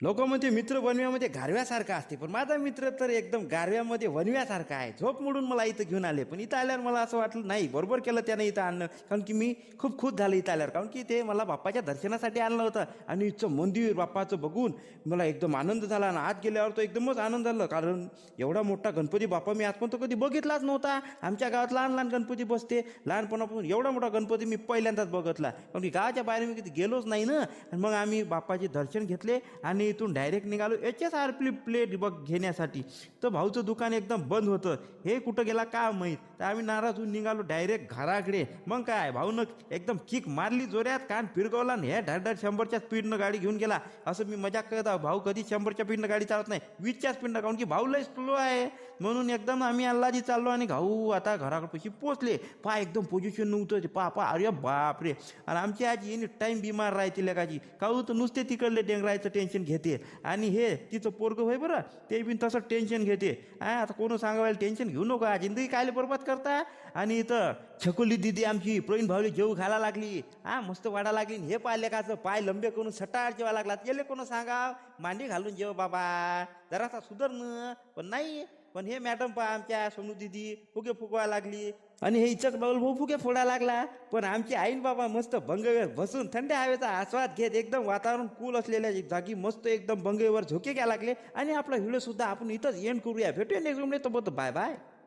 लोक म्हणते मित्र वनव्यामध्ये गारव्यासारखा असते, पण माझा मित्र तर एकदम गारव्यामध्ये वनव्यासारखा आहे. झोप मोडून मला इथं घेऊन आले, पण इथं आल्यावर मला असं वाटलं नाही, बरोबर केलं त्यानं इथं आणणं. कारण की मी खूप खुश झालं इथं आल्यावर, कारण की ते मला बाप्पाच्या दर्शनासाठी आणलं होतं. आणि इथचं मंदिर बाप्पाचं बघून मला एकदम आनंद झाला. आणि आत गेल्यावर तर एकदमच आनंद झाला, कारण एवढा मोठा गणपती बाप्पा मी आजपर्यंत कधी बघितलाच नव्हता. आमच्या गावात लहान लहान गणपती बसते, लहानपणापासून एवढा मोठा गणपती मी पहिल्यांदाच बघितला, कारण की गावाच्या बाहेर मी कधी गेलोच नाही ना. आणि मग आम्ही बाप्पाचे दर्शन घेतले आणि इथून डायरेक्ट निघालो HSRP प्लेट बघ घेण्यासाठी. तर भाऊचं दुकान एकदम बंद होतं. हे कुठं गेला का माहीत. तर आम्ही नाराज होऊन निघालो डायरेक्ट घराकडे. मग काय भाऊनं एकदम किक मारली जोऱ्यात, कान फिरकवला आणि हे धडधड 100च्या स्पीडनं गाडी घेऊन गेला. असं मी मजाक करत आहो, भाऊ कधी 100च्या स्पीडनं गाडी चालत नाही, 20च्या स्पीडनं, कारण की भाऊ लय स्लो आहे. म्हणून एकदम आम्ही अल्लाजी चाललो आणि भाऊ आता घराकडे पोचले. पा एकदम पोझिशन नव्हतं, पा अरे बापरे. आणि आमची आजी एनी टाईम बिमार राहते लेकाची, काहू तर नुसते तिकडले डेंगरायचं टेन्शन घेते. आणि हे तिचं पोरगं होय बरं, ते बी तसं टेन्शन घेते. आता कोण सांगायला टेन्शन घेऊ नका, जिंदगी कायले बरबाद करता. आणि इथं छकुली दिदी आमची प्रवीण भाऊली जेव घाला लागली, मस्त वाढा लागली. हे पाहिले काचं पाय लंबे करून सटाळ जेवा लागला. गेले कोण सांगा, मांडी घालून जेव बाबा, जरासा सुधारणं. पण नाही, पण हे मॅडम पा आमच्या सोनू दिदी फुगे फुगवायला लागली. आणि हे इचक बाबल भाऊ फुगे फोडायला लागला. पण आमची आईन बाबा मस्त बंगेवर बसून थंड हवेचा आस्वाद घेत एकदम वातावरण कूल असलेल्या जागी मस्त एकदम बंगेवर झोके घ्यायला लागले. आणि आपला व्हिडिओ सुद्धा आपण इथंच एंड करूया. भेटूया नेक्स्ट. Bye bye.